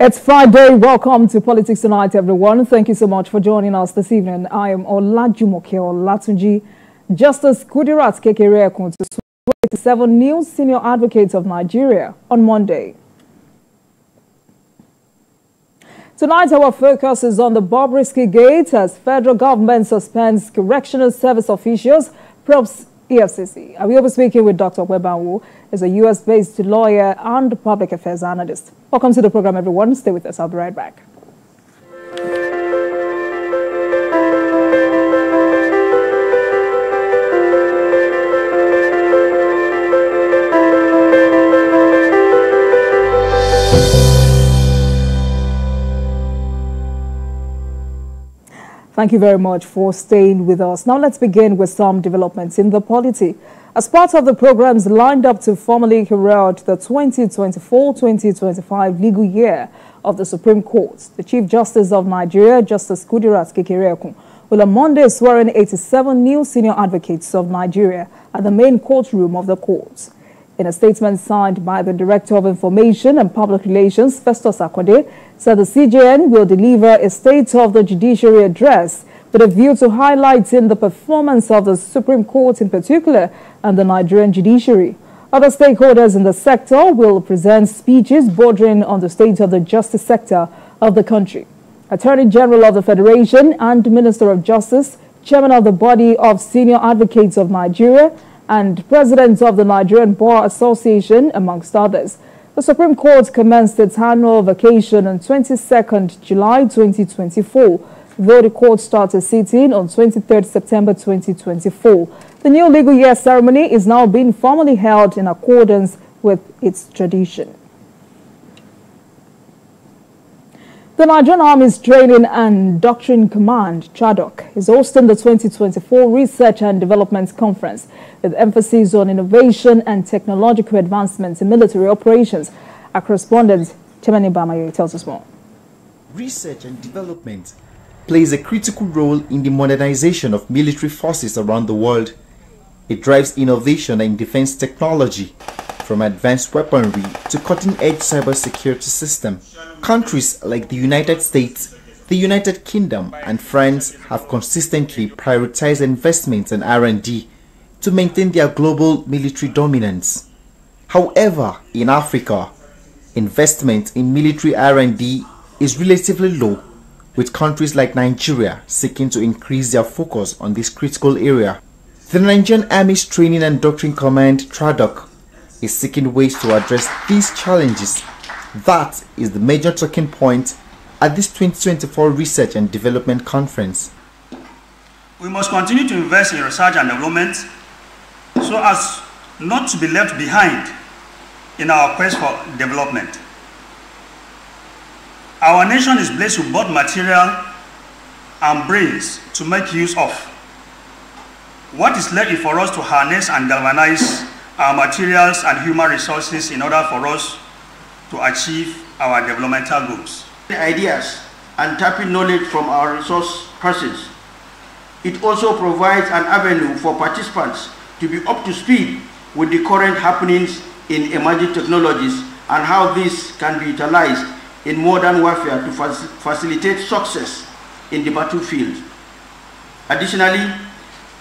It's Friday. Welcome to Politics Tonight, everyone. Thank you so much for joining us this evening. I am Olajumoke Olatunji. Justice Kudirat Kekereekun to swear 87 new senior advocates of Nigeria on Monday. Tonight, our focus is on the Bobrisky Gate as federal government suspends correctional service officials, probes EFCC. I will be speaking with Dr. Webanwu, is a U.S.-based lawyer and public affairs analyst. Welcome to the program, everyone. Stay with us. I'll be right back. Thank you very much for staying with us. Now let's begin with some developments in the polity. As part of the programs lined up to formally herald the 2024-2025 legal year of the Supreme Court, the Chief Justice of Nigeria, Justice Kudirat Kekereekun, will on Monday swear in 87 new senior advocates of Nigeria at the main courtroom of the court. In a statement signed by the Director of Information and Public Relations, Festus Akode, said the CJN will deliver a State of the Judiciary address with a view to highlighting the performance of the Supreme Court in particular and the Nigerian judiciary. Other stakeholders in the sector will present speeches bordering on the state of the justice sector of the country. Attorney General of the Federation and Minister of Justice, Chairman of the Body of Senior Advocates of Nigeria, and President of the Nigerian Bar Association, amongst others. The Supreme Court commenced its annual vacation on 22nd July 2024, though the court started sitting on 23rd September 2024. The new legal year ceremony is now being formally held in accordance with its tradition. The Nigerian Army's Training and Doctrine Command, TRADOC, is hosting the 2024 Research and Development Conference with emphasis on innovation and technological advancements in military operations. Our correspondent, Chemani Bamayo, tells us more. Research and development plays a critical role in the modernization of military forces around the world. It drives innovation in defense technology, from advanced weaponry to cutting-edge cybersecurity systems. Countries like the United States, the United Kingdom, and France have consistently prioritized investments in R&D to maintain their global military dominance. However, in Africa, investment in military R&D is relatively low, with countries like Nigeria seeking to increase their focus on this critical area. The Nigerian Army's Training and Doctrine Command, TRADOC, is seeking ways to address these challenges. That is the major talking point at this 2024 Research and Development Conference. We must continue to invest in research and development so as not to be left behind in our quest for development. Our nation is blessed with both material and brains to make use of. What is left is for us to harness and galvanize our materials and human resources in order for us to achieve our developmental goals. Ideas and tapping knowledge from our resource persons. It also provides an avenue for participants to be up to speed with the current happenings in emerging technologies and how this can be utilized in modern warfare to facilitate success in the battlefield. Additionally,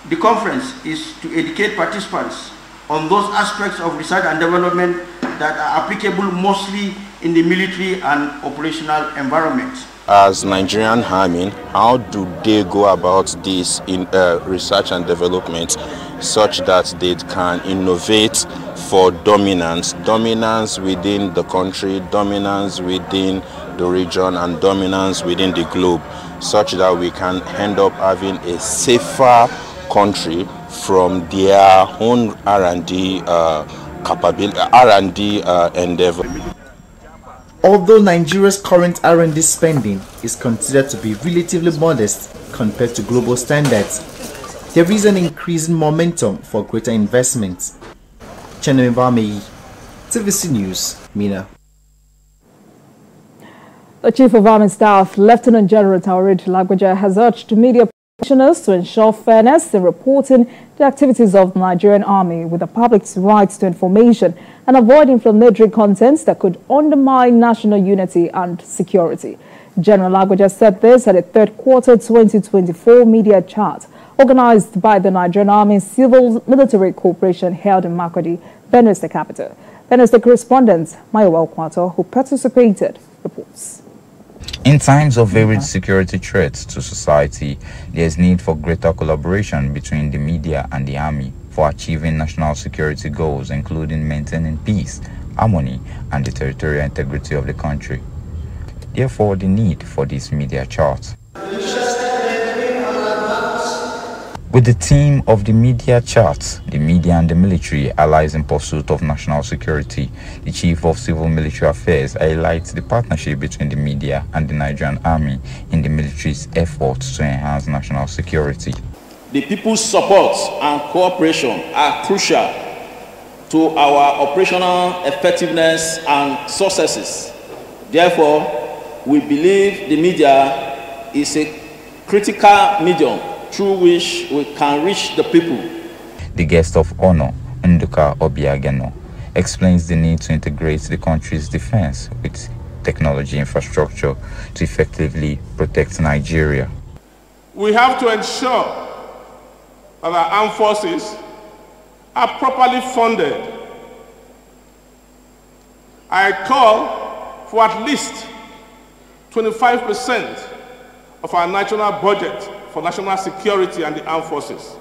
the conference is to educate participants on those aspects of research and development that are applicable mostly in the military and operational environment. As Nigerian Army, how do they go about this in research and development such that they can innovate for dominance within the country, dominance within the region, and dominance within the globe, such that we can end up having a safer country from their own R&D capability, R&D endeavor. Although Nigeria's current R&D spending is considered to be relatively modest compared to global standards, there is an increasing momentum for greater investment. Chenemi Bamayi, TVC News, Mina. The Chief of Army Staff, Lieutenant General Taoreed Lagbaja, has urged media to ensure fairness in reporting the activities of the Nigerian Army with the public's rights to information and avoid inflammatory contents that could undermine national unity and security. General Lagbaja said this at a third quarter 2024 media chat organized by the Nigerian Army Civil Military Corporation held in Makurdi, Benue State capital. Benue State correspondent Mayowa Okwato, who participated, reports. In times of varied security threats to society, there is need for greater collaboration between the media and the army for achieving national security goals, including maintaining peace, harmony, and the territorial integrity of the country. Therefore, the need for this media chart. With the theme of the media chart, the media and the military allies in pursuit of national security, the Chief of Civil Military Affairs highlights the partnership between the media and the Nigerian Army in the military's efforts to enhance national security. The people's support and cooperation are crucial to our operational effectiveness and successes. Therefore, we believe the media is a critical medium through which we can reach the people. The guest of honor, Nduka Obiageno, explains the need to integrate the country's defense with technology infrastructure to effectively protect Nigeria. We have to ensure that our armed forces are properly funded. I call for at least 25% of our national budget for national security and the armed forces.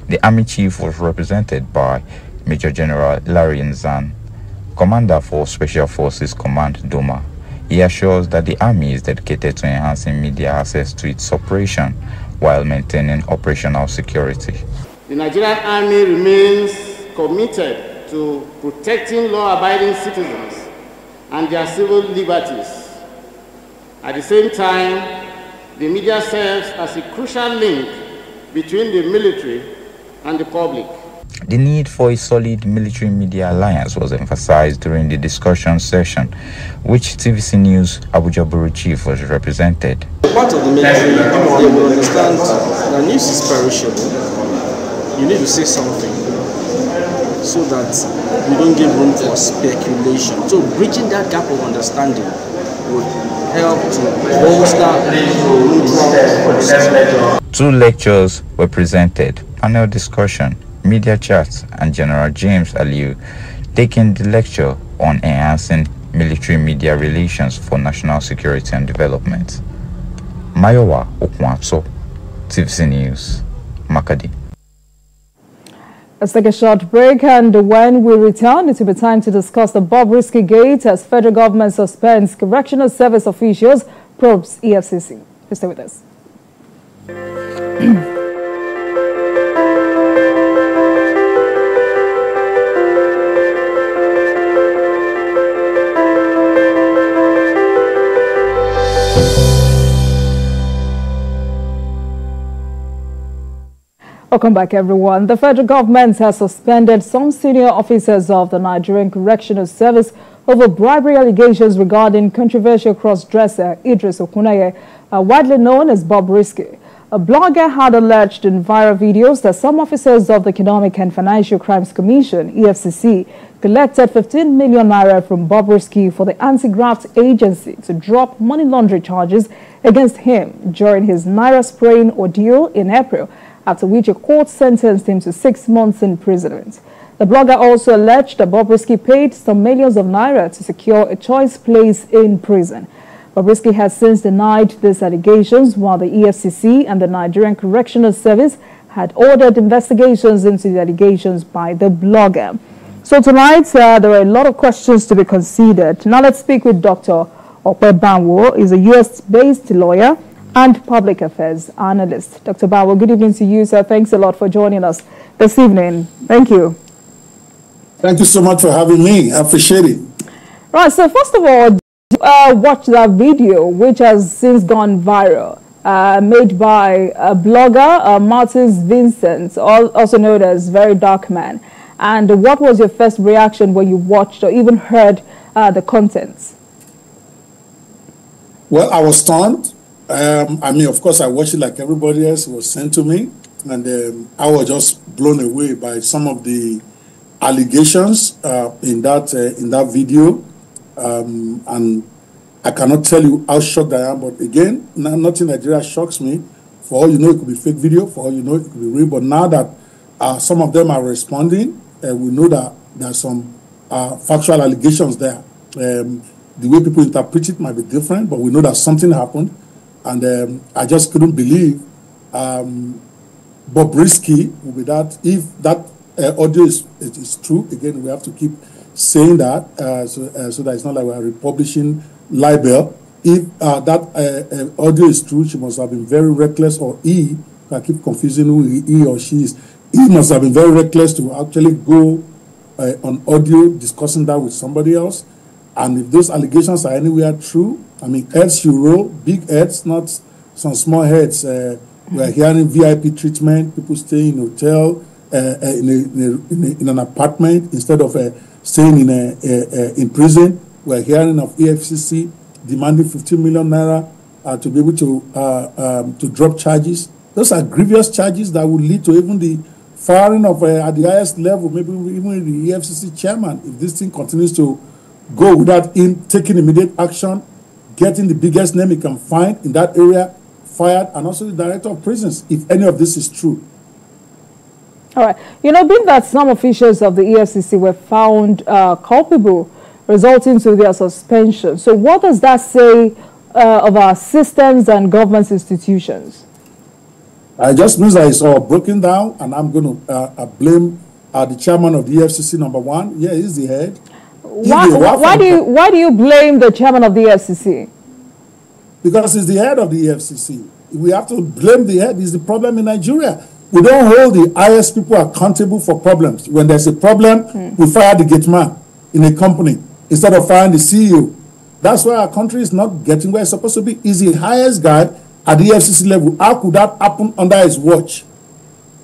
The Army Chief was represented by Major General Larry Nzan, Commander for Special Forces Command Doma. He assures that the Army is dedicated to enhancing media access to its operation while maintaining operational security. The Nigerian Army remains committed to protecting law-abiding citizens and their civil liberties. At the same time, the media serves as a crucial link between the military and the public. The need for a solid military media alliance was emphasized during the discussion session, which TVC News Abuja Bureau Chief was represented. Part of the military, they will understand that news is perishable. You need to say something so that you don't give room for speculation. So bridging that gap of understanding would help to bolster neutral. 2 lectures were presented, panel discussion, media chats, and General James Aliu taking the lecture on enhancing military media relations for national security and development. Mayowa Okwato, TVC News, Makurdi. Let's take a short break, and when we return, it will be time to discuss the Bobrisky Gate as federal government suspends correctional service officials, probes EFCC. Please stay with us. Welcome back, everyone. The federal government has suspended some senior officers of the Nigerian Correctional Service over bribery allegations regarding controversial cross-dresser Idris Okuneye, widely known as Bobrisky. A blogger had alleged in viral videos that some officers of the Economic and Financial Crimes Commission, EFCC, collected 15 million naira from Bobrisky for the anti-graft agency to drop money laundering charges against him during his naira spraying ordeal in April, after which a court sentenced him to 6 months imprisonment. The blogger also alleged that Bobrisky paid some millions of naira to secure a choice place in prison. Bobrisky has since denied these allegations, while the EFCC and the Nigerian Correctional Service had ordered investigations into the allegations by the blogger. So tonight, there are a lot of questions to be considered. Now let's speak with Dr. Okwe Banwo. He's a US-based lawyer and public affairs analyst. Dr. Banwo, good evening to you, sir. Thanks a lot for joining us this evening. Thank you. Thank you so much for having me. I appreciate it. Right, so first of all, watch that video, which has since gone viral, made by a blogger, Martins Vincent, also known as Very Dark Man. And what was your first reaction when you watched or even heard the contents? Well, I was stunned. I mean, of course, I watched it like everybody else. It was sent to me, and I was just blown away by some of the allegations in that video, and I cannot tell you how shocked I am. But again, nothing in Nigeria shocks me. For all you know, it could be fake video. For all you know, it could be real. But now that some of them are responding, we know that there are some factual allegations there. The way people interpret it might be different, but we know that something happened. And I just couldn't believe Bobrisky will be that. If that audio is true, again, we have to keep saying that so that it's not like we are republishing libel. If that audio is true, she must have been very reckless, or I keep confusing who he or she is. He must have been very reckless to actually go on audio discussing that with somebody else. And if those allegations are anywhere true, I mean, heads you roll, big heads, not some small heads. We're hearing VIP treatment, people staying in a hotel, in an apartment instead of staying in prison. We're hearing of EFCC demanding 15 million naira to be able to drop charges. Those are grievous charges that would lead to even the firing of at the highest level, maybe even the EFCC chairman, if this thing continues to go without him taking immediate action, getting the biggest name he can find in that area fired, and also the director of prisons, if any of this is true. All right. You know, being that some officials of the EFCC were found culpable, resulting to their suspension. So what does that say of our systems and government institutions? It just means that it's all broken down, and I'm going to blame the chairman of the EFCC, number one. Yeah, he's the head. Why do you blame the chairman of the EFCC? Because he's the head of the EFCC. We have to blame the head. It's the problem in Nigeria. We don't hold the highest people accountable for problems. When there's a problem, we fire the gate man in a company instead of firing the CEO. That's why our country is not getting where it's supposed to be. He's the highest guy at the EFCC level. How could that happen under his watch?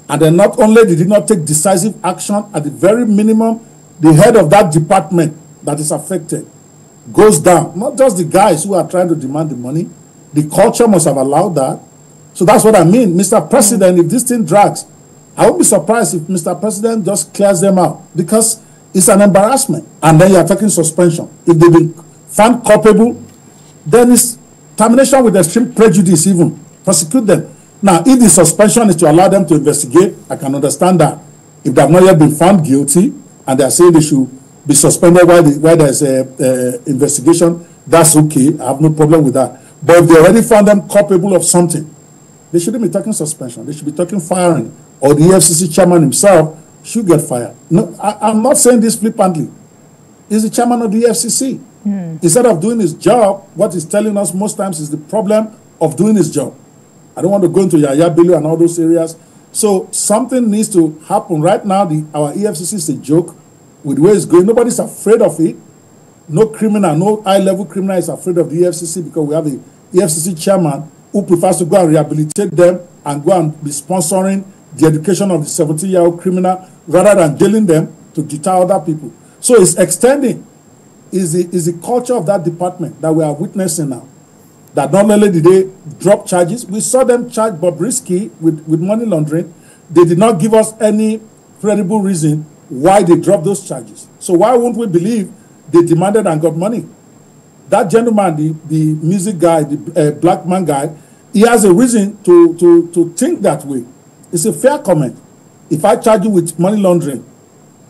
And then not only did he not take decisive action, at the very minimum, the head of that department that is affected goes down. Not just the guys who are trying to demand the money. The culture must have allowed that. So that's what I mean. Mr. President, if this thing drags, I won't be surprised if Mr. President just clears them out, because it's an embarrassment. And then you're taking suspension. If they've been found culpable, then it's termination with extreme prejudice even. Prosecute them. Now, if the suspension is to allow them to investigate, I can understand that. If they have not yet been found guilty and they are saying they should be suspended while there's a investigation, that's okay. I have no problem with that. But if they already found them culpable of something, they shouldn't be talking suspension. They should be talking firing. Or the EFCC chairman himself should get fired. No, I'm not saying this flippantly. He's the chairman of the EFCC. Instead of doing his job, what he's telling us most times is the problem of doing his job. I don't want to go into Yaya Bello and all those areas. So something needs to happen. Right now, our EFCC is a joke with the way it's going. Nobody's afraid of it. No criminal, no high-level criminal is afraid of the EFCC, because we have a EFCC chairman who prefers to go and rehabilitate them and go and be sponsoring the education of the 17-year-old criminal rather than jailing them to deter other people. So it's extending. Is the culture of that department that we are witnessing now. That not only did they drop charges, we saw them charge Bobrisky with money laundering. They did not give us any credible reason why they dropped those charges. So why won't we believe they demanded and got money? That gentleman, the music guy, the black man guy, he has a reason to think that way. It's a fair comment. If I charge you with money laundering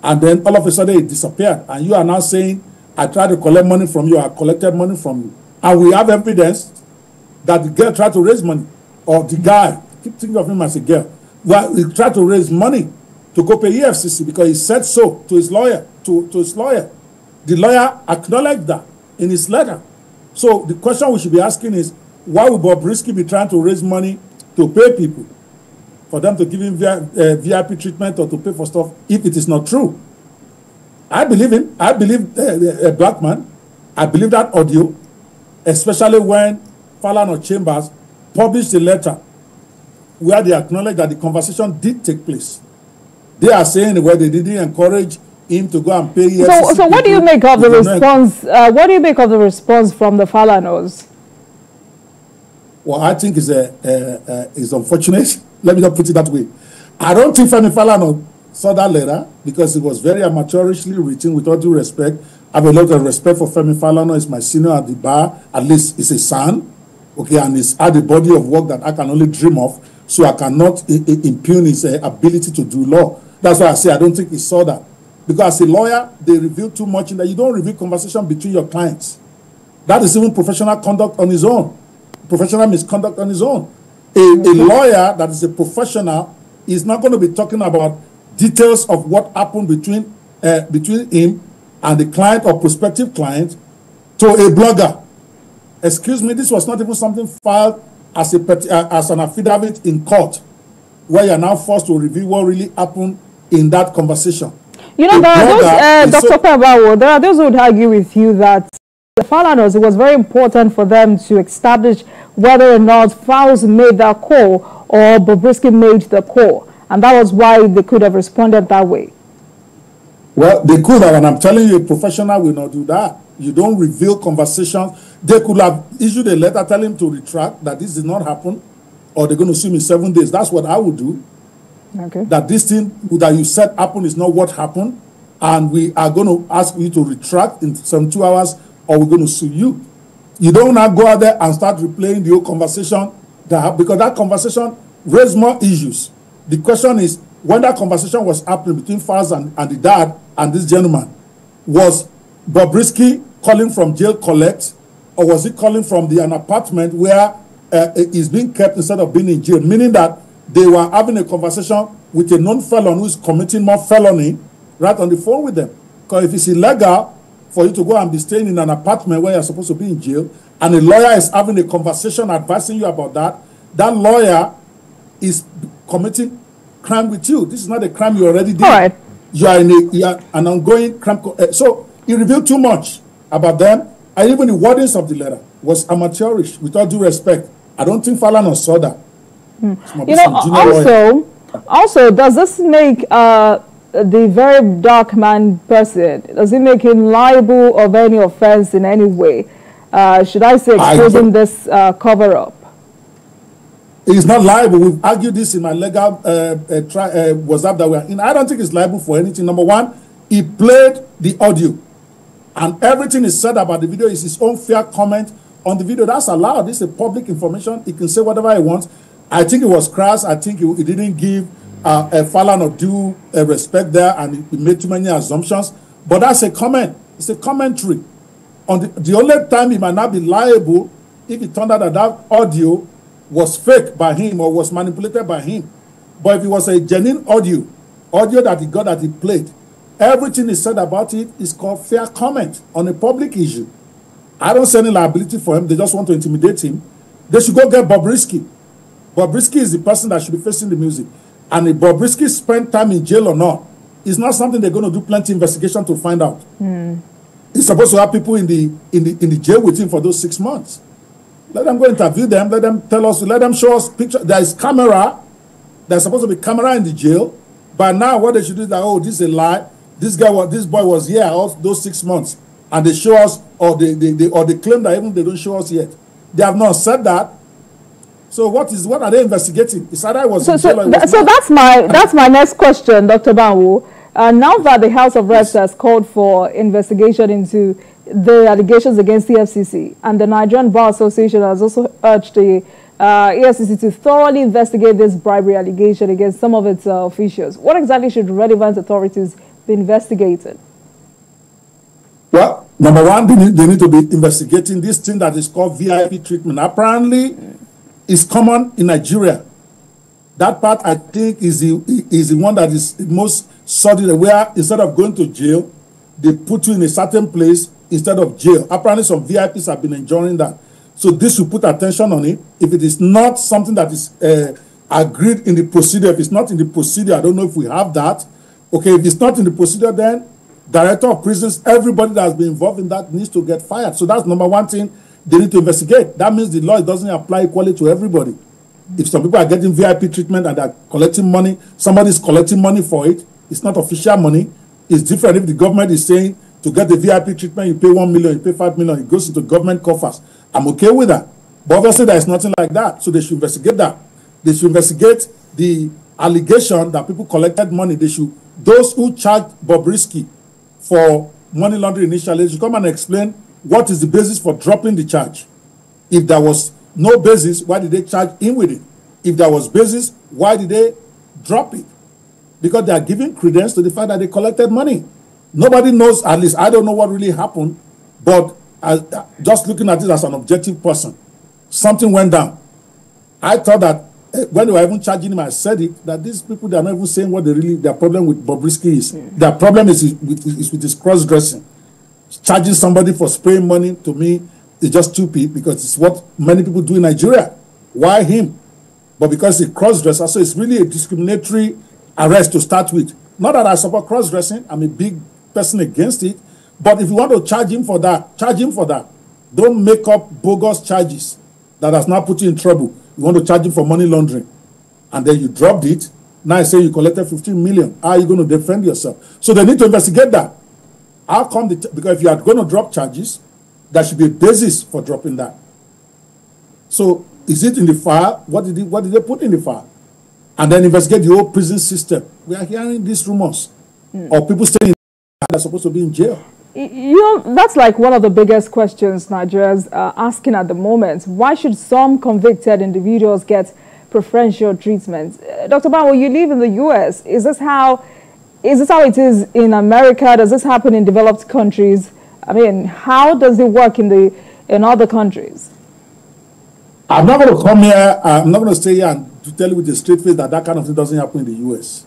and then all of a sudden it disappeared and you are now saying, I tried to collect money from you, I collected money from you, and we have evidence that the girl tried to raise money, or the guy, keep thinking of him as a girl, well, he tried to raise money to go pay EFCC because he said so to his lawyer, to his lawyer. The lawyer acknowledged that in his letter. So the question we should be asking is, why would Bobrisky be trying to raise money to pay people for them to give him VIP treatment or to pay for stuff if it is not true? I believe him. I believe a black man. I believe that audio, especially when Falana Chambers published a letter where they acknowledge that the conversation did take place. They are saying where they didn't encourage him to go and pay. So what do you make of the response? What do you make of the response from the Falanos? well, I think is unfortunate. Let me not put it that way. I don't think Femi Falana saw that letter because it was very amateurishly written, with all due respect. I have a lot of respect for Femi Falana. He's my senior at the bar. At least he's a son, okay, and he's had a body of work that I can only dream of, so I cannot impugn his ability to do law. That's why I say I don't think he saw that. Because as a lawyer, they reveal too much in that. You don't reveal conversation between your clients. That is even professional conduct on his own. Professional misconduct on his own. A lawyer that is a professional is not going to be talking about details of what happened between him and the client or prospective client to a blogger. Excuse me, this was not even something filed as an affidavit in court, where you are now forced to reveal what really happened in that conversation. You know, there are those, Dr. Pabawo, there are those who would argue with you that the Falanas, it was very important for them to establish whether or not Falz made that call or Bobrisky made the call, and that was why they could have responded that way. Well, they could have, and I'm telling you, a professional will not do that. You don't reveal conversations. They could have issued a letter telling him to retract that this did not happen, or they're going to sue me 7 days. That's what I would do. Okay. That this thing that you said happened is not what happened, and we are going to ask you to retract in some 2 hours, or we're going to sue you. You don't now go out there and start replaying the whole conversation, because that conversation raised more issues. The question is, when that conversation was happening between Falz and the dad and this gentleman, was Bobrisky calling from jail collect, or was he calling from an apartment where he's being kept instead of being in jail? Meaning that they were having a conversation with a known felon who is committing more felony right on the phone with them. Because if it's illegal for you to go and be staying in an apartment where you're supposed to be in jail, and a lawyer is having a conversation advising you about that, that lawyer is committing crime with you. This is not a crime you already did. All right. You are an ongoing crime. So he revealed too much about them, and even the wordings of the letter was amateurish, with all due respect. I don't think Falana saw that. You know, also, does this make the very dark man person, does it make him liable of any offense in any way? Should I say exposing this cover-up? He's not liable. We've argued this in my legal WhatsApp that we're in. I don't think he's liable for anything. Number one, he played the audio, and everything is said about the video is his own fair comment on the video. That's allowed. This is public information. He can say whatever he wants. I think it was crass. I think he didn't give Falana due respect there, and he made too many assumptions. But that's a comment. It's a commentary. On the only time he might not be liable if it turned out that that audio was fake by him or was manipulated by him. But if it was a genuine audio that he got, that he played, everything he said about it is called fair comment on a public issue. I don't see any liability for him. They just want to intimidate him. They should go get Bobrisky. Bobrisky is the person that should be facing the music. And if Bobrisky spent time in jail or not, it's not something they're going to do plenty investigation to find out. He's supposed to have people in the jail with him for those 6 months. Let them go interview them. Let them tell us. Let them show us pictures. There is camera. There's supposed to be camera in the jail. But now what they should do is that, oh, this is a lie. This boy was here all those 6 months, and they show us, or they claim that even they don't show us yet. They have not said that. So what are they investigating? It's either was so that's my next question, Dr. Banwo. Now that the House of Reps has called for investigation into the allegations against the EFCC, and the Nigerian Bar Association has also urged the EFCC to thoroughly investigate this bribery allegation against some of its officials, what exactly should relevant authorities be investigating? Well, number one, they need to be investigating this thing that is called VIP treatment. Apparently, it's common in Nigeria. That part, I think, is the one that is most sordid, where instead of going to jail, they put you in a certain place instead of jail. Apparently, some VIPs have been enjoying that. So this will put attention on it. If it is not something that is agreed in the procedure, if it's not in the procedure, I don't know if we have that. Okay, if it's not in the procedure, then Director of Prisons, everybody that has been involved in that needs to get fired. So that's number one thing they need to investigate. That means the law doesn't apply equally to everybody. If some people are getting VIP treatment and they're collecting money, somebody is collecting money for it, it's not official money. It's different if the government is saying to get the VIP treatment, you pay 1 million, you pay 5 million, it goes into government coffers. I'm okay with that. But obviously, there is nothing like that. So they should investigate that. They should investigate the allegation that people collected money. Those who charged Bobrisky for money laundering initially, they should come and explain what is the basis for dropping the charge. If there was no basis, why did they charge him with it? If there was basis, why did they drop it? Because they are giving credence to the fact that they collected money. Nobody knows, at least I don't know what really happened, but just looking at it as an objective person, something went down. I thought that when they were even charging him, I said it, that these people, they are not even saying what their problem with Bobrisky is. Their problem is with his cross-dressing. Charging somebody for spraying money, to me, is just stupid, because it's what many people do in Nigeria. Why him? But because he's a cross-dresser, so it's really a discriminatory arrest to start with. Not that I support cross-dressing, I'm a big person against it, but if you want to charge him for that, charge him for that. Don't make up bogus charges that has not put you in trouble. You want to charge him for money laundering, and then you dropped it. Now I say you collected 15 million. How are you going to defend yourself? So they need to investigate that. How come? Because if you are going to drop charges, there should be a basis for dropping that. So is it in the file? What did they put in the file? And then investigate the whole prison system. We are hearing these rumors of people staying that are supposed to be in jail. You know, that's like one of the biggest questions Nigerians are asking at the moment. Why should some convicted individuals get preferential treatment? Dr. Banwo, you live in the U.S. Is this how it is in America? Does this happen in developed countries? I mean, how does it work in other countries? I'm not going to come here. I'm not going to stay here and to tell you with a straight face that kind of thing doesn't happen in the U.S.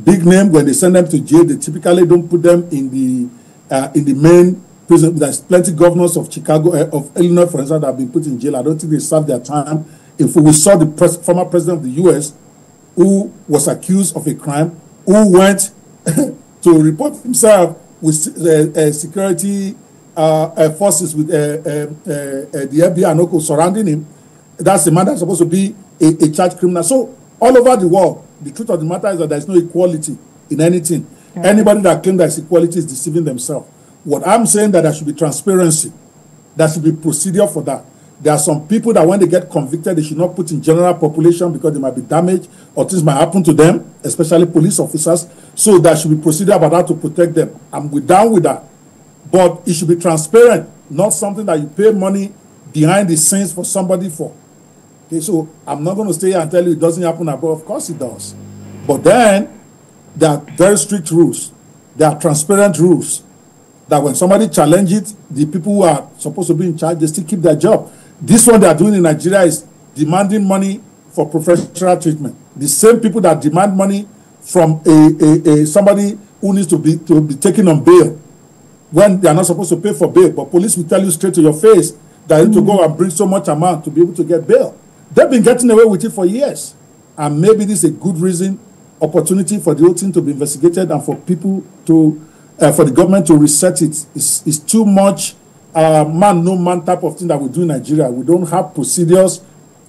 Big name, when they send them to jail, they typically don't put them in the main prison. There's plenty of governors of Chicago, of Illinois, for instance, that have been put in jail. I don't think they served their time. If we saw the former president of the U.S. who was accused of a crime, who went to report himself with security forces, with the FBI and OCO surrounding him, that's the man that's supposed to be a charged criminal. So all over the world, the truth of the matter is that there's no equality in anything. Anybody that claims there's equality is deceiving themselves. What I'm saying that there should be transparency. There should be procedure for that. There are some people that when they get convicted, they should not put in general population because they might be damaged or things might happen to them, especially police officers. So there should be procedure about how to protect them. I'm down with that. But it should be transparent, not something that you pay money behind the scenes for somebody for. Okay, so I'm not going to stay here and tell you it doesn't happen abroad. Of course it does. But then there are very strict rules. There are transparent rules that when somebody challenges it, the people who are supposed to be in charge, they still keep their job. This one they are doing in Nigeria is demanding money for professional treatment. The same people that demand money from somebody who needs to be taken on bail when they are not supposed to pay for bail, but police will tell you straight to your face that you need to go and bring so much amount to be able to get bail. They've been getting away with it for years, and maybe this is a good opportunity for the whole thing to be investigated and for people to, for the government to reset it. It's too much man no man type of thing that we do in Nigeria. We don't have procedures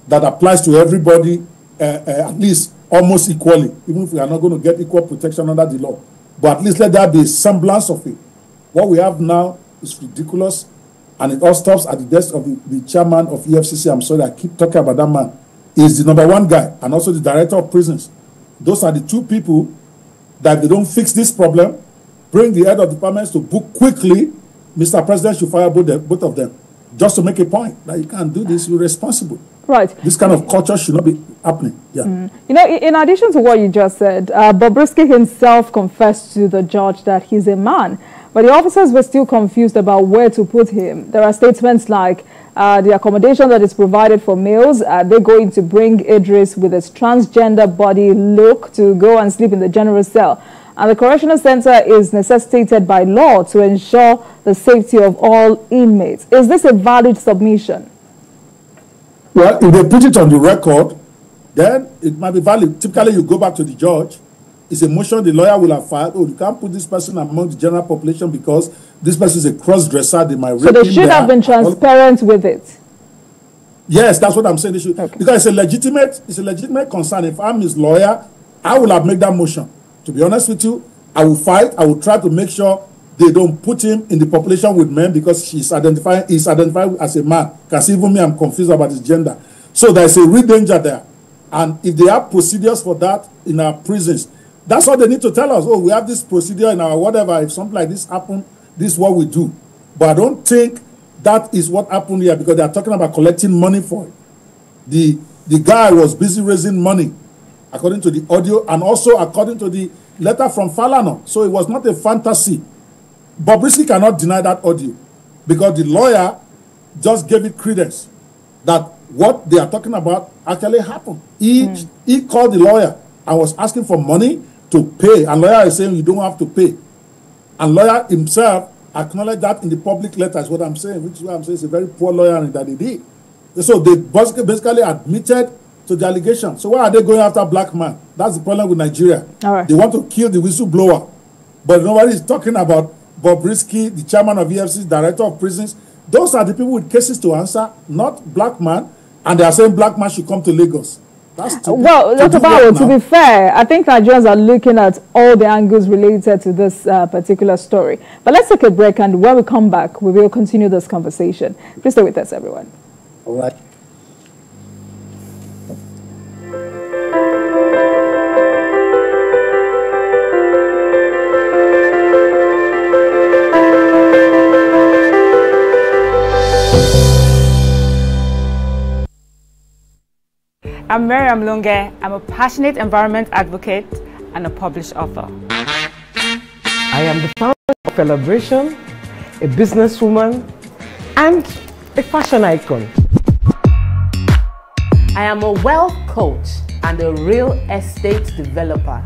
that applies to everybody at least almost equally, even if we are not going to get equal protection under the law. But at least let there be a semblance of it. What we have now is ridiculous, and it all stops at the desk of the chairman of EFCC. I'm sorry, I keep talking about that man. He's the #1 guy, and also the director of prisons. Those are the two people that if they don't fix this problem, bring the head of departments to book quickly, Mr. President should fire both of them, just to make a point that you can't do this, you're responsible. Right. This kind of culture should not be happening. Yeah. You know, in addition to what you just said, Bobrisky himself confessed to the judge that he's a man, but the officers were still confused about where to put him. There are statements like the accommodation that is provided for males, they're going to bring Idris with his transgender body look to go and sleep in the general cell. And the correctional center is necessitated by law to ensure the safety of all inmates. Is this a valid submission? Well, if they put it on the record, then it might be valid. Typically, you go back to the judge. It's a motion the lawyer will have filed. Oh, you can't put this person among the general population because this person is a cross-dresser. They might rape him. So they should have been transparent with it. Yes, that's what I'm saying. They should, because it's a legitimate concern. If I'm his lawyer, I will have made that motion. To be honest with you, I will fight. I will try to make sure they don't put him in the population with men because he's identified as a man. Because even me, I'm confused about his gender. So there's a real danger there. And if they have procedures for that in our prisons, that's what they need to tell us. Oh, we have this procedure in our whatever. If something like this happens, this is what we do. But I don't think that is what happened here, because they are talking about collecting money for it. The guy was busy raising money, according to the audio, and also according to the letter from Falana. So it was not a fantasy. Bobrisky cannot deny that audio, because the lawyer just gave it credence that what they are talking about actually happened. He called the lawyer and was asking for money to pay, and lawyer is saying you don't have to pay. And lawyer himself acknowledged that in the public letter, is what I'm saying, which is why I'm saying it's a very poor lawyer that he did. So they basically admitted to the allegation. So why are they going after black man? That's the problem with Nigeria. All right. They want to kill the whistleblower, but nobody is talking about Bobrisky, the chairman of EFCC, director of prisons. Those are the people with cases to answer, not black man. And they are saying black man should come to Lagos. Well, Dr. Bawo, to be fair, I think Nigerians are looking at all the angles related to this particular story. But let's take a break, and when we come back, we will continue this conversation. Please stay with us, everyone. All right. I'm Miriam Lunge. I'm a passionate environment advocate and a published author. I am the founder of Celebration, a businesswoman, and a fashion icon. I am a wealth coach and a real estate developer.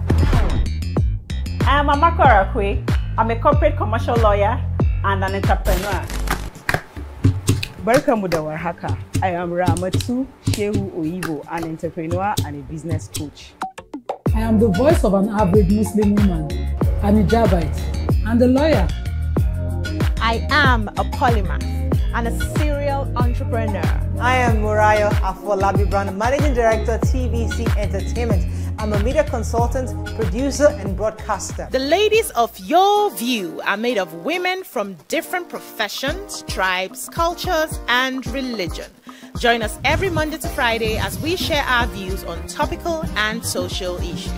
I am Amako Arakwe. I'm a corporate commercial lawyer and an entrepreneur. Barkamu da warhaka. I am Ramatu Shehu Oyibo, an entrepreneur and a business coach. I am the voice of an average Muslim woman, an hijabite, and a lawyer. I am a polymath and a serial entrepreneur. I am Murayo Afolabi Brown, Managing Director, TVC Entertainment. I'm a media consultant, producer, and broadcaster. The ladies of Your View are made of women from different professions, tribes, cultures, and religion. Join us every Monday to Friday as we share our views on topical and social issues.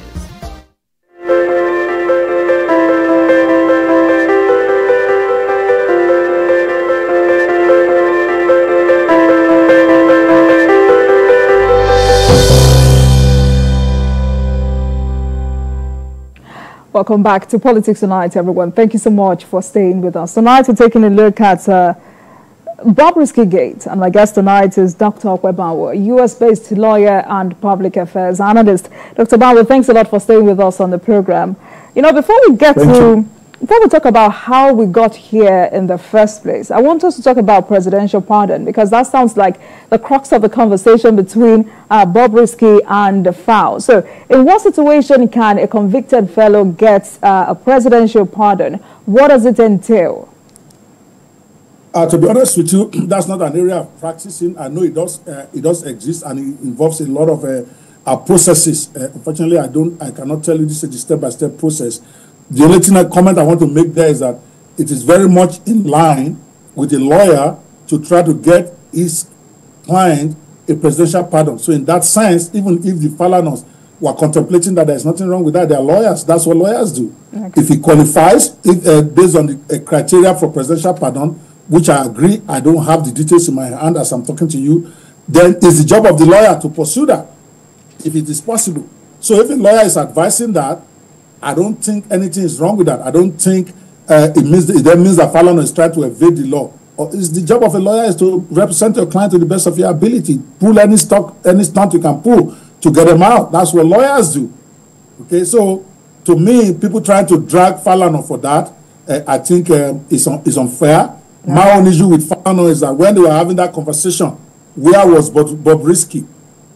Welcome back to Politics Tonight, everyone. Thank you so much for staying with us. Tonight, we're taking a look at Bobrisky Gate, and my guest tonight is Dr. Okwe Banwo, a US-based lawyer and public affairs analyst. Dr. Banwo, thanks a lot for staying with us on the program. You know, before we talk about how we got here in the first place, I want us to talk about presidential pardon, because that sounds like the crux of the conversation between Bobrisky and the FAO. So in what situation can a convicted fellow get a presidential pardon? What does it entail? To be honest with you, that's not an area of practicing. I know it does exist, and it involves a lot of processes. Unfortunately, I cannot tell you this is a step-by-step process. The only comment I want to make there is that it is very much in line with a lawyer to try to get his client a presidential pardon. So in that sense, even if the Falanas were contemplating that there's nothing wrong with that, they're lawyers. That's what lawyers do. Okay. If he qualifies, based on the criteria for presidential pardon, which I agree, I don't have the details in my hand as I'm talking to you, then it's the job of the lawyer to pursue that, if it is possible. So if a lawyer is advising that, I don't think anything is wrong with that. I don't think it means that Falana is trying to evade the law. Or it's the job of a lawyer is to represent your client to the best of your ability. Pull any stunt you can pull to get them out. That's what lawyers do. Okay, so to me, people trying to drag Falana for that, I think is unfair. Yeah. My own issue with Falana is that when they were having that conversation, where was Bobrisky?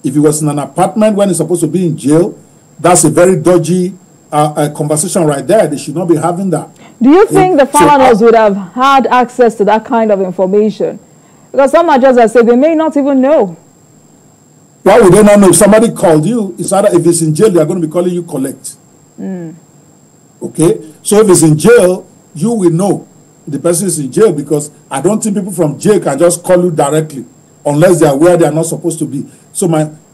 If he was in an apartment when he's supposed to be in jail, that's a very dodgy conversation right there. They should not be having that. Do you think the Falanas would have had access to that kind of information? Because some Nigerians have said they may not even know. Why would they not know? If somebody called you, it's either if it's in jail, they are going to be calling you collect. Okay? So if it's in jail, you will know the person is in jail, because I don't think people from jail can just call you directly unless they are aware they are not supposed to be. So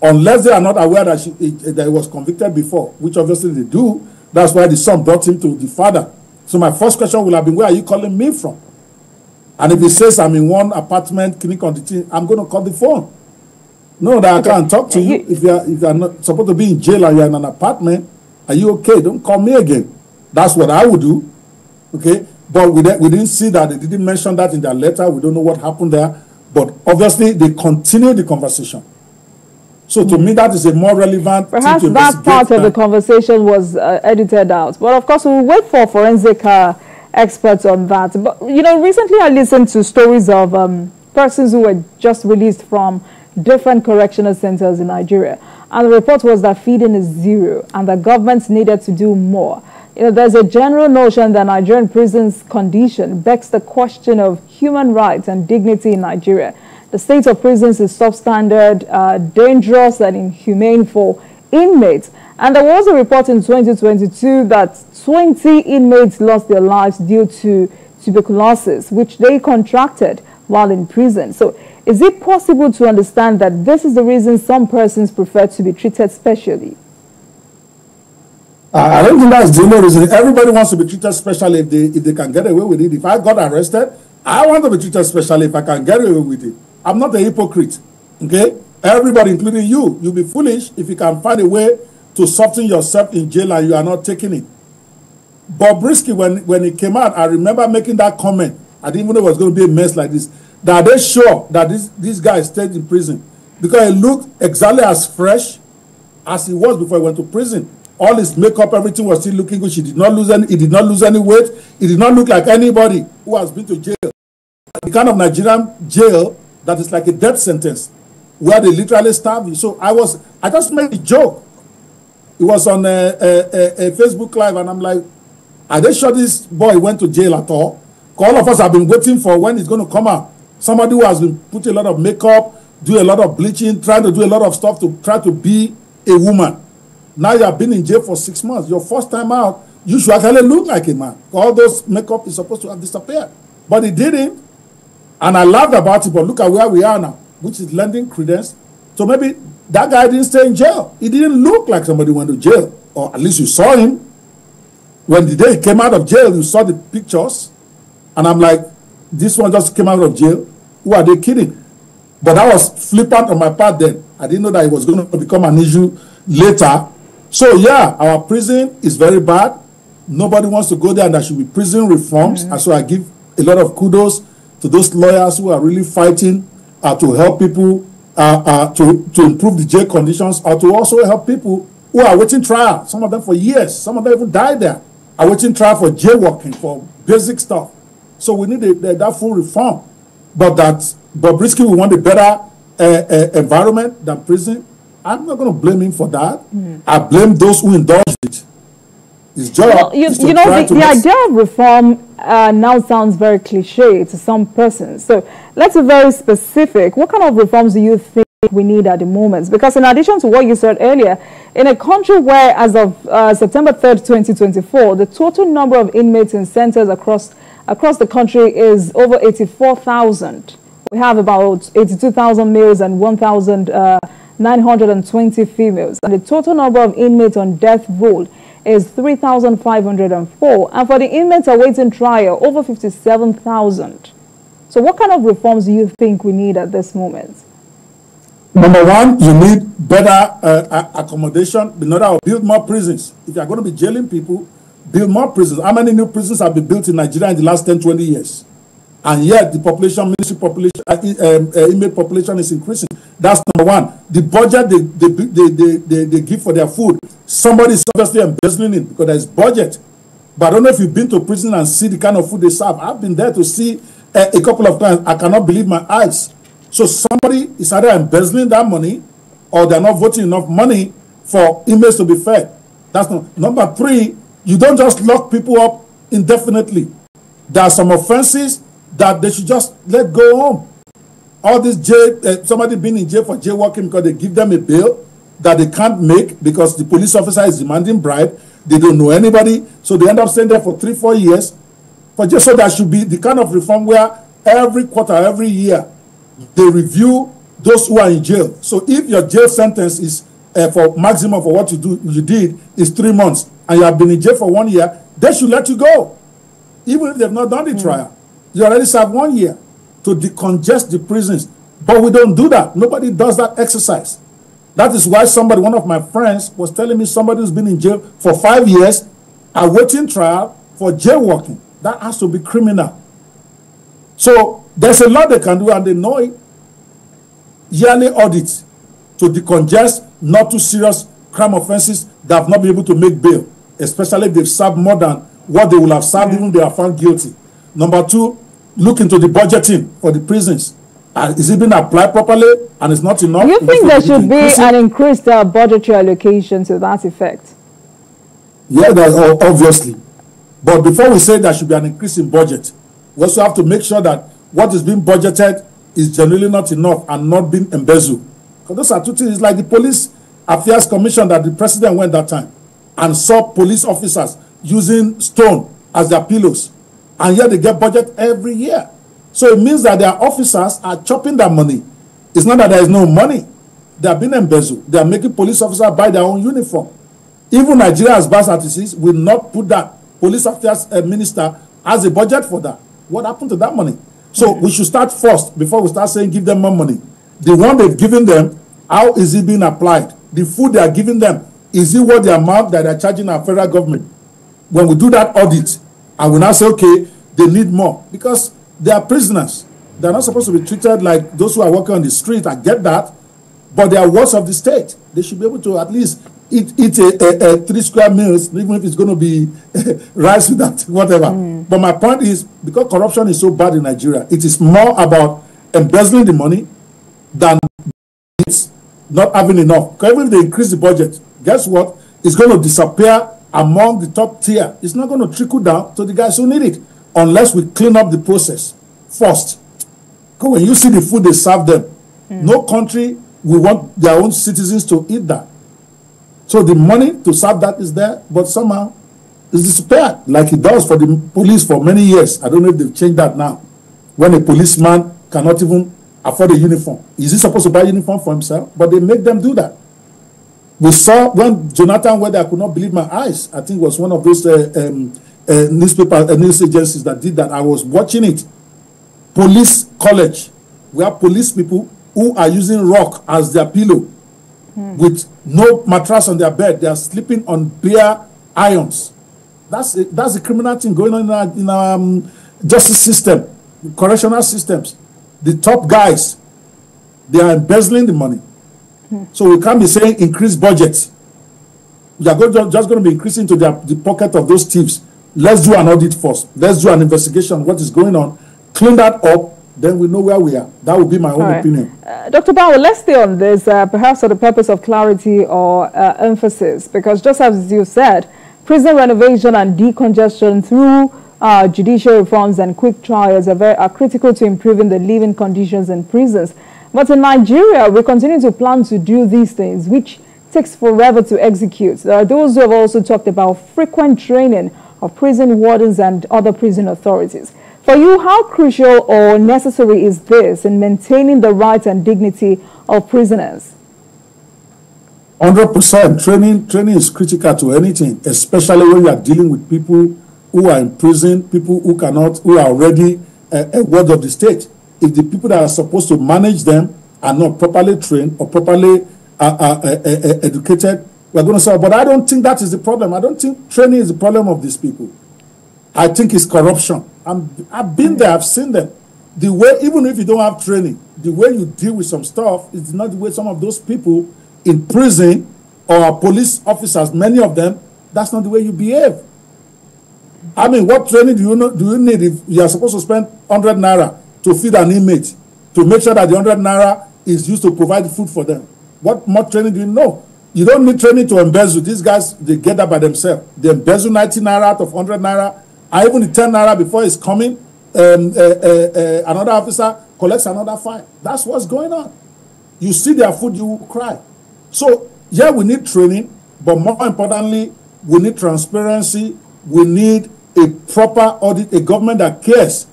unless they are not aware that that he was convicted before, which obviously they do, that's why the son brought him to the father. So my first question will have been, where are you calling me from? And if he says I'm in one apartment, clinic on the team, I'm going to call the phone. No, that I can't talk to you. If you are not supposed to be in jail and you're in an apartment, are you okay? Don't call me again. That's what I would do. Okay? But we didn't see that. They didn't mention that in their letter. We don't know what happened there. But obviously, they continued the conversation. So to me, that is a more relevant. Perhaps that part of the conversation was edited out. But of course, we'll wait for forensic experts on that. But, you know, recently I listened to stories of persons who were just released from different correctional centers in Nigeria. And the report was that feeding is zero and that governments needed to do more. You know, there's a general notion that Nigerian prisons condition begs the question of human rights and dignity in Nigeria. The state of prisons is substandard, dangerous and inhumane for inmates. And there was a report in 2022 that 20 inmates lost their lives due to tuberculosis, which they contracted while in prison. So is it possible to understand that this is the reason some persons prefer to be treated specially? I don't think that's the only reason. Everybody wants to be treated specially if they can get away with it. If I got arrested, I want to be treated specially if I can get away with it. I'm not a hypocrite. Okay? Everybody, including you, you'll be foolish if you can find a way to soften yourself in jail and you are not taking it. Bobrisky, when it came out, I remember making that comment. I didn't even know it was going to be a mess like this. That they're sure that this guy stayed in prison because he looked exactly as fresh as he was before he went to prison. All his makeup, everything was still looking good. He did not lose any weight. He did not look like anybody who has been to jail. The kind of Nigerian jail that is like a death sentence, where they literally starve you. So I just made a joke. It was on a Facebook Live, and I'm like, are they sure this boy went to jail at all? All of us have been waiting for when it's going to come out. Somebody who has been putting a lot of makeup, do a lot of bleaching, trying to do a lot of stuff to try to be a woman. Now you have been in jail for 6 months. Your first time out, you should actually look like a man. All those makeup is supposed to have disappeared. But it didn't. And I laughed about it, but look at where we are now, which is lending credence. So maybe that guy didn't stay in jail. He didn't look like somebody who went to jail. Or at least you saw him. When the day he came out of jail, you saw the pictures. And I'm like, this one just came out of jail. Who are they kidding? But that was flippant on my part then. I didn't know that it was going to become an issue later. So yeah, our prison is very bad. Nobody wants to go there, and there should be prison reforms. And so I give a lot of kudos to those lawyers who are really fighting to help people to improve the jail conditions, or to also help people who are waiting trial. Some of them for years. Some of them even died there. Are waiting trial for jaywalking, for basic stuff. So we need that full reform. But Bobrisky will want a better environment than prison. I'm not going to blame him for that. I blame those who indulged it. His job is to try to the idea of reform now sounds very cliche to some persons. So let's be very specific. What kind of reforms do you think we need at the moment? Because in addition to what you said earlier, in a country where as of September 3rd, 2024, the total number of inmates in centers across the country is over 84,000. We have about 82,000 males and 1,920 females. And the total number of inmates on death row is 3,504. And for the inmates awaiting trial, over 57,000. So what kind of reforms do you think we need at this moment? Number one, you need better accommodation. In order to build more prisons. If you are going to be jailing people, build more prisons. How many new prisons have been built in Nigeria in the last 10, 20 years? And yet the inmate population is increasing. That's number one. The budget they give for their food, somebody is obviously embezzling it because there's budget. But I don't know if you've been to prison and see the kind of food they serve. I've been there to see a couple of times. I cannot believe my eyes. So somebody is either embezzling that money, or they're not voting enough money for inmates to be fed. That's number three. You don't just lock people up indefinitely. There are some offenses that they should just let go home. All this jail, somebody being in jail for jaywalking because they give them a bail that they can't make because the police officer is demanding bribe. They don't know anybody, so they end up staying there for 3-4 years. for jail. So there should be the kind of reform where every quarter, every year, they review those who are in jail. So if your jail sentence is for maximum for what you did is 3 months, and you have been in jail for 1 year, they should let you go. Even if they've not done the trial, you already served 1 year to decongest the prisons. But we don't do that. Nobody does that exercise. That is why one of my friends, was telling me somebody who's been in jail for 5 years, awaiting trial for jailwalking. That has to be criminal. So there's a lot they can do, and they know it. Yearly audits to decongest not too serious crime offenses that have not been able to make bail, especially if they've served more than what they will have served even if they are found guilty. Number 2, look into the budgeting for the prisons. Is it being applied properly, and it's not enough? Do you think there should be an increased budgetary allocation to that effect? Yeah, obviously. But before we say there should be an increase in budget, we also have to make sure that what is being budgeted is generally not enough and not being embezzled. Because those are two things. It's like the Police Affairs Commission that the president went that time and saw police officers using stone as their pillows. And yet they get budget every year. So it means that their officers are chopping their money. It's not that there is no money. They are being embezzled. They are making police officers buy their own uniform. Even Nigeria, as bad as it is, will not put that. Police affairs minister has a budget for that. What happened to that money? So we should start first before we start saying give them more money. The one they've given them, how is it being applied? The food they are giving them, is it what the amount that they're charging our federal government? When we do that audit, and we now say, okay, they need more, because they are prisoners. They're not supposed to be treated like those who are working on the street. I get that, but they are wards of the state. They should be able to at least eat a 3 square meals, even if it's going to be rice with that, whatever. But my point is, because corruption is so bad in Nigeria, it is more about embezzling the money than it's not having enough. Because even if they increase the budget, guess what? It's going to disappear among the top tier. It's not going to trickle down to the guys who need it, unless we clean up the process first. Because when you see the food they serve them, no country will want their own citizens to eat that. So the money to serve that is there, but somehow it's disappeared, like it does for the police for many years. I don't know if they've changed that now. When a policeman cannot even afford a uniform. Is he supposed to buy a uniform for himself? But they make them do that. We saw when Jonathan Whether, I could not believe my eyes. I think it was one of those news agencies that did that. I was watching it. Police college. We have police people who are using rock as their pillow with no mattress on their bed. They are sleeping on bare irons. That's a criminal thing going on in our justice system, correctional systems. The top guys, they are embezzling the money. So we can't be saying increase budget. We are just going to be increasing to the pocket of those thieves. Let's do an audit first. Let's do an investigation. What is going on? Clean that up. Then we know where we are. That would be my own opinion. Dr. Bauer, let's stay on this, perhaps for the purpose of clarity or emphasis, because just as you said, prison renovation and decongestion through judicial reforms and quick trials are critical to improving the living conditions in prisons. But in Nigeria, we continue to plan to do these things, which takes forever to execute. There are those who have also talked about frequent training of prison wardens and other prison authorities. For you, how crucial or necessary is this in maintaining the rights and dignity of prisoners? 100%. Training is critical to anything, especially when you are dealing with people who are in prison, people who are already a ward of the state. If the people that are supposed to manage them are not properly trained or properly educated, we're going to say, but I don't think that is the problem. I don't think training is the problem of these people. I think it's corruption. I've been there, I've seen them. The way, even if you don't have training, the way you deal with some stuff is not the way some of those people in prison or police officers, many of them, that's not the way you behave. I mean, what training do you need if you are supposed to spend 100 naira to feed an inmate, to make sure that the 100 naira is used to provide food for them? What more training do you know? You don't need training to embezzle. These guys, they get that by themselves. They embezzle 90 naira out of 100 naira. And even the 10 naira before it's coming, another officer collects another fine. That's what's going on. You see their food, you will cry. So, yeah, we need training, but more importantly, we need transparency. We need a proper audit, a government that cares,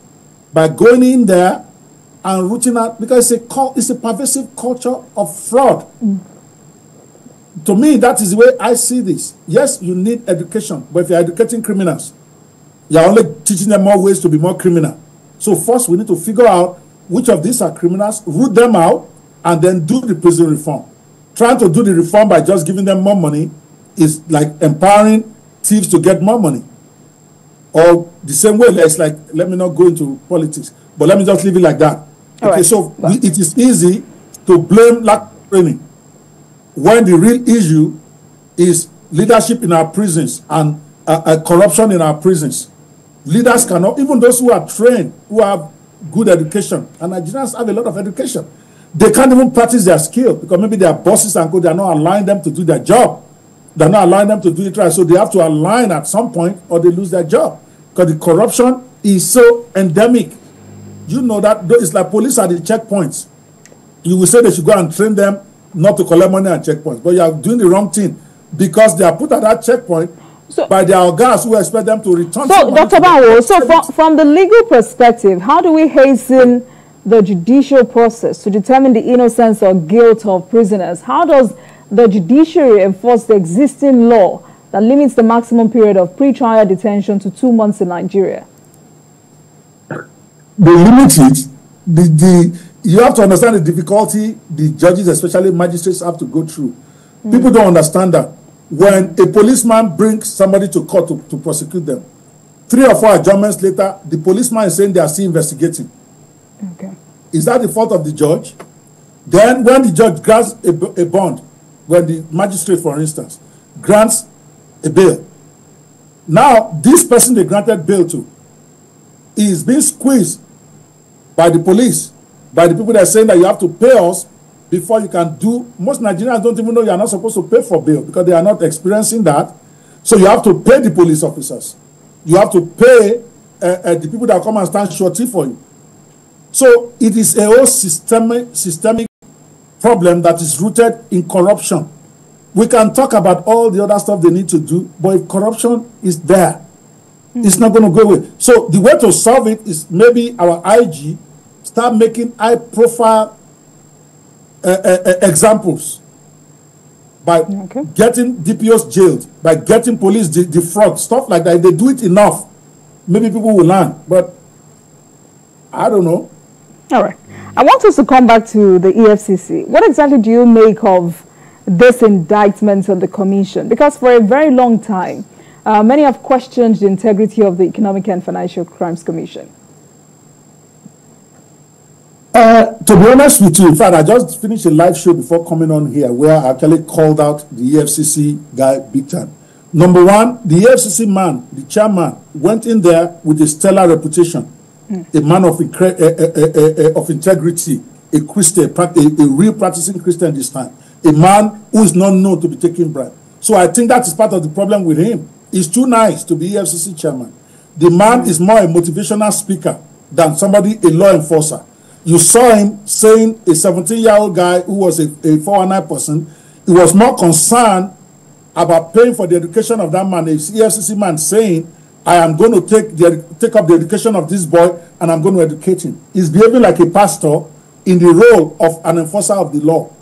by going in there and rooting out, because it's a pervasive culture of fraud. To me, that is the way I see this. Yes, you need education, but if you're educating criminals, you're only teaching them more ways to be more criminal. So first, we need to figure out which of these are criminals, root them out, and then do the prison reform. Trying to do the reform by just giving them more money is like empowering thieves to get more money. Or the same way, it's like, let me not go into politics, but let me just leave it like that. Okay, so it is easy to blame lack of training when the real issue is leadership in our prisons and corruption in our prisons. Leaders cannot, even those who are trained, who have good education, and Nigerians have a lot of education, they can't even practice their skill because maybe their bosses and they are not allowing them to do their job. They're not allowing them to do it right, so they have to align at some point or they lose their job because the corruption is so endemic. You know that it's like police at the checkpoints. You will say they should go and train them not to collect money at checkpoints, but you are doing the wrong thing because they are put at that checkpoint by their guards who expect them to return. So, Dr. Bawo, so from the legal perspective, how do we hasten the judicial process to determine the innocence or guilt of prisoners? How does the judiciary enforce the existing law that limits the maximum period of pre-trial detention to 2 months in Nigeria? They limit it. You have to understand the difficulty the judges, especially magistrates, have to go through. People don't understand that. When a policeman brings somebody to court to prosecute them, 3 or 4 adjournments later, the policeman is saying they are still investigating. Okay. Is that the fault of the judge? Then when the judge grants a bond, when the magistrate, for instance, grants a bail, now this person they granted bail to is being squeezed by the police, by the people that are saying that you have to pay us before you can do. Most Nigerians don't even know you are not supposed to pay for bail because they are not experiencing that. So you have to pay the police officers. You have to pay the people that come and stand surety for you. So it is a whole systemic problem that is rooted in corruption. We can talk about all the other stuff they need to do, but if corruption is there, it's not going to go away. So the way to solve it is maybe our IG start making high-profile examples by getting DPOs jailed, by getting police defraud, stuff like that. If they do it enough, maybe people will learn. But I don't know. All right. I want us to come back to the EFCC. What exactly do you make of this indictment on the commission? Because for a very long time, many have questioned the integrity of the Economic and Financial Crimes Commission. To be honest with you, in fact, I just finished a live show before coming on here where I actually called out the EFCC guy big time. Number one, the EFCC man, the chairman, went in there with a stellar reputation, a man of integrity, a Christian, a real practicing Christian this time, a man who is not known to be taking bribe. So I think that is part of the problem with him. He's too nice to be EFCC chairman. The man is more a motivational speaker than somebody, a law enforcer. You saw him saying a 17-year-old guy who was a 419 person, he was more concerned about paying for the education of that man, a EFCC man saying, I am going to take up the education of this boy and I'm going to educate him. He's behaving like a pastor in the role of an enforcer of the law.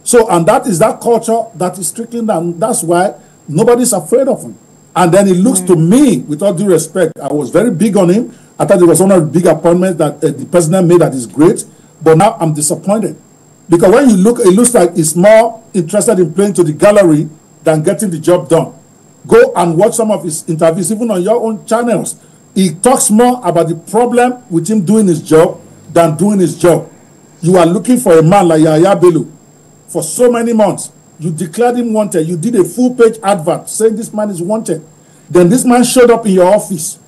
So, and that is that culture that is trickling down. That's why nobody's afraid of him. And then it looks to me, with all due respect, I was very big on him. I thought it was one of the big appointments that the president made that is great. But now I'm disappointed. Because when you look, it looks like he's more interested in playing to the gallery than getting the job done. Go and watch some of his interviews, even on your own channels. He talks more about the problem with him doing his job than doing his job. You are looking for a man like Yahaya Bello for so many months. You declared him wanted. You did a full-page advert saying this man is wanted. Then this man showed up in your office.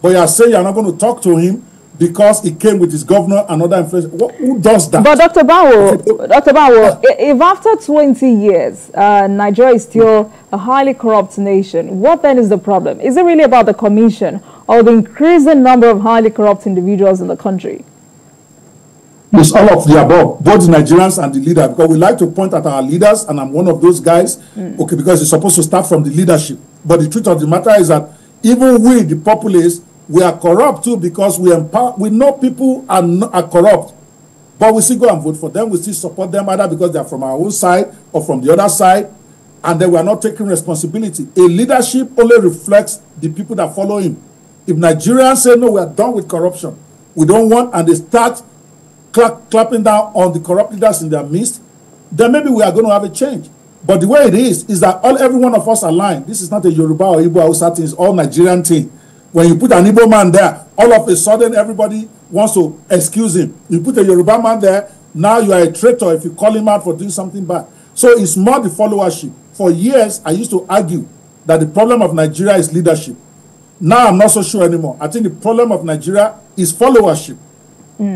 But you are saying you are not going to talk to him because he came with his governor and other influence. Who does that? But Dr. Bawo, if after 20 years, Nigeria is still a highly corrupt nation, what then is the problem? Is it really about the commission or the increasing number of highly corrupt individuals in the country? It's all of the above, both the Nigerians and the leader, because we like to point at our leaders, and I'm one of those guys, okay, because it's supposed to start from the leadership. But the truth of the matter is that Even we, the populace, we are corrupt too, because we know people are corrupt, but we still go and vote for them. We still support them either because they are from our own side or from the other side, and then we are not taking responsibility. A leadership only reflects the people that follow him. If Nigerians say, no, we are done with corruption, we don't want, and they start clapping down on the corrupt leaders in their midst, then maybe we are going to have a change. But the way it is that every one of us aligned. This is not a Yoruba or Igbo Hausa thing, it's all Nigerian thing. When you put an Igbo man there, all of a sudden everybody wants to excuse him. You put a Yoruba man there, now you are a traitor if you call him out for doing something bad. So it's more the followership. For years, I used to argue that the problem of Nigeria is leadership. Now I'm not so sure anymore. I think the problem of Nigeria is followership.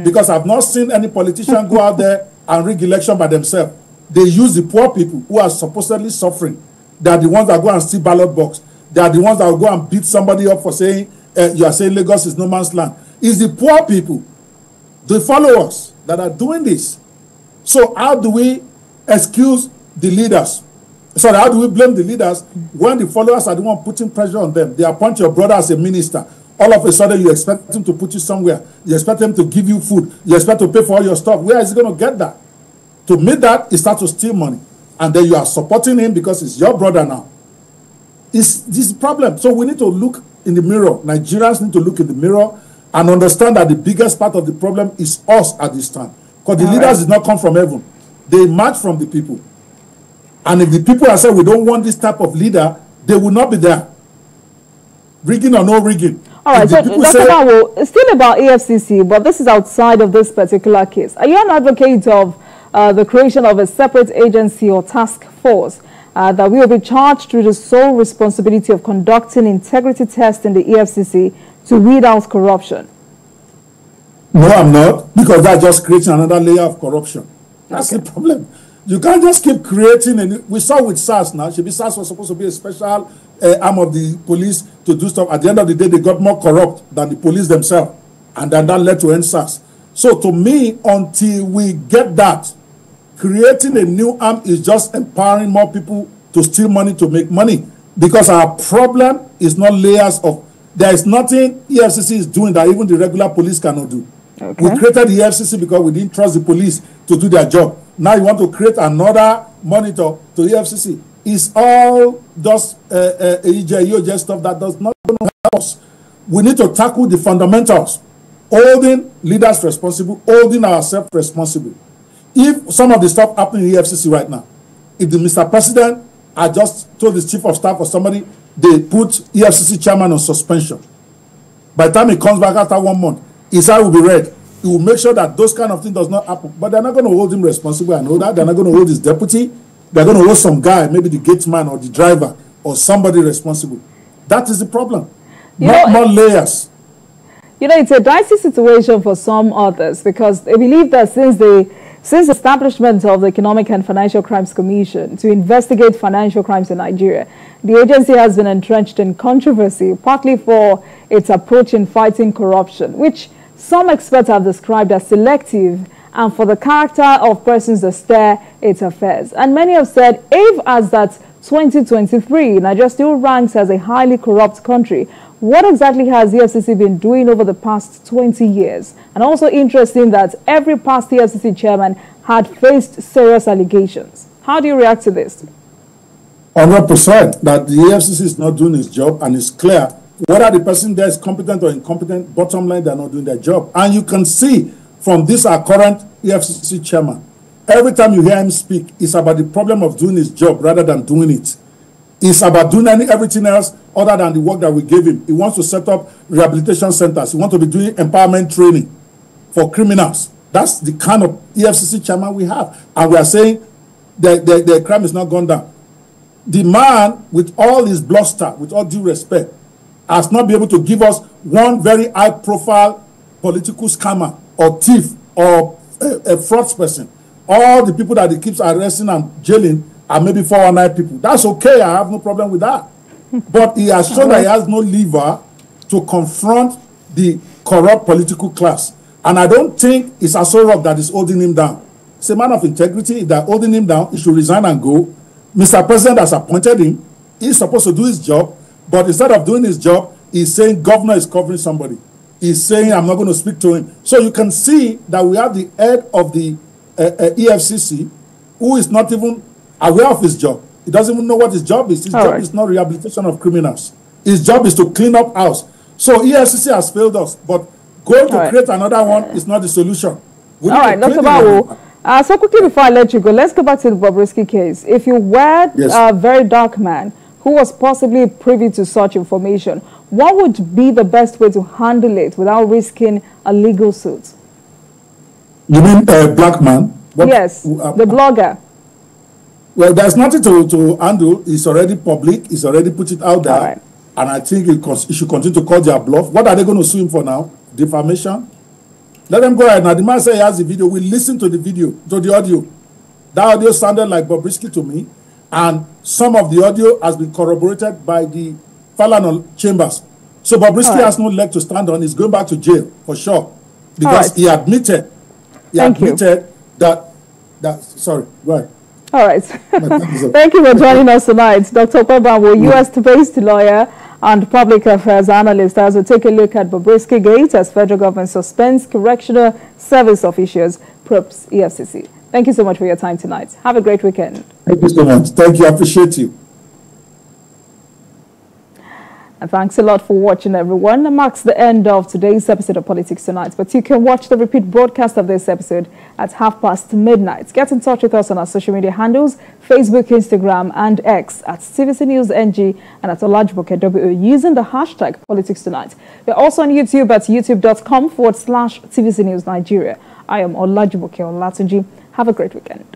Because I've not seen any politician go out there and rig election by themselves. They use the poor people who are supposedly suffering. They are the ones that go and steal ballot box. They are the ones that will go and beat somebody up for saying, you are saying Lagos is no man's land. It's the poor people, the followers, that are doing this. So how do we excuse the leaders? Sorry, how do we blame the leaders when the followers are the one putting pressure on them? They appoint your brother as a minister. All of a sudden, you expect him to put you somewhere. You expect him to give you food. You expect to pay for all your stuff. Where is he going to get that? To meet that, he starts to steal money. And then you are supporting him because it's your brother now. It's this problem. So we need to look in the mirror. Nigerians need to look in the mirror and understand that the biggest part of the problem is us at this time. Because the leaders did not come from heaven. They emerged from the people. And if the people are saying we don't want this type of leader, they will not be there. Rigging or no rigging. All right, so Dr. Mawo, it's still about EFCC, but this is outside of this particular case. Are you an advocate of the creation of a separate agency or task force that will be charged with the sole responsibility of conducting integrity tests in the EFCC to weed out corruption? No, I'm not, because that just creates another layer of corruption. That's the problem. You can't just keep creating, and we saw with SARS now. SARS was supposed to be a special arm of the police to do stuff. At the end of the day, they got more corrupt than the police themselves, and then that led to NSAS. So to me, until we get that, creating a new arm is just empowering more people to steal money to make money. Because our problem is not layers of, there is nothing EFCC is doing that even the regular police cannot do. Okay. We created the EFCC because we didn't trust the police to do their job. Now you want to create another monitor to EFCC. It's all just EJ stuff that does not help us. We need to tackle the fundamentals, holding leaders responsible, holding ourselves responsible. If some of the stuff happening in EFCC right now, if the Mr. President had just told his chief of staff or somebody, they put EFCC chairman on suspension. By the time he comes back after 1 month, his eye will be red. He will make sure that those kind of things does not happen. But they're not going to hold him responsible. I know that. They're not going to hold his deputy. They're going to hold some guy, maybe the gate man or the driver or somebody responsible. That is the problem. Not more layers. You know, it's a dicey situation for some others because they believe that since the establishment of the Economic and Financial Crimes Commission to investigate financial crimes in Nigeria, the agency has been entrenched in controversy, partly for its approach in fighting corruption, which some experts have described as selective, and for the character of persons that steer its affairs. And many have said, if as that 2023, Nigeria still ranks as a highly corrupt country, what exactly has the EFCC been doing over the past 20 years? And also interesting that every past EFCC chairman had faced serious allegations. How do you react to this? 100% that the EFCC is not doing its job, and it's clear whether the person there is competent or incompetent, bottom line, they're not doing their job. And you can see from this, our current EFCC chairman, every time you hear him speak, it's about the problem of doing his job rather than doing it. It's about doing everything else other than the work that we gave him. He wants to set up rehabilitation centers. He wants to be doing empowerment training for criminals. That's the kind of EFCC chairman we have. And we are saying the crime is not gone down. The man, with all his bluster, with all due respect, has not been able to give us one very high-profile political scammer or thief or a fraud person. All the people that he keeps arresting and jailing are maybe 419 people. That's okay. I have no problem with that. But he has shown that he has no lever to confront the corrupt political class. And I don't think it's Aso Rock that is holding him down. It's a man of integrity. If they're holding him down, he should resign and go. Mr. President has appointed him. He's supposed to do his job. But instead of doing his job, He's saying governor is covering somebody. He's saying I'm not going to speak to him. So you can see that we have the head of the EFCC who is not even aware of his job. He doesn't even know what his job is. His job is not rehabilitation of criminals. His job is to clean up house. So EFCC has failed us, but going to create another one is not the solution. All right, Dr. Bawo. So quickly before I let you go, let's go back to the Bobrisky case. If you were a very dark man who was possibly privy to such information, what would be the best way to handle it without risking a legal suit? You mean a black man? Yes, the blogger. Well, there's nothing to handle. It's already public. It's already put it out there. And I think it should continue to call their bluff. What are they going to sue him for now? Defamation? Let them go ahead. Now, the man said he has the video. We listen to the video, to the audio. That audio sounded like Bobrisky to me. And some of the audio has been corroborated by the Falana chambers. So Bobrisky has no leg to stand on. He's going back to jail, for sure. Because he admitted, that, sorry, go ahead. All right. Thank you for joining us tonight. Dr. Okpebholo, U.S.-based lawyer and public affairs analyst, as we take a look at Bobrisky Gate as federal government suspends correctional service officials, probes EFCC. Thank you so much for your time tonight. Have a great weekend. Thank you so much. Thank you. I appreciate you. And thanks a lot for watching, everyone. That marks the end of today's episode of Politics Tonight. But you can watch the repeat broadcast of this episode at midnight. Get in touch with us on our social media handles, Facebook, Instagram, and X at TVC News NG and at Olajumoke WO using the hashtag Politics Tonight. We're also on YouTube at youtube.com/TVC News Nigeria. I am Olajumoke Olatunji. Have a great weekend.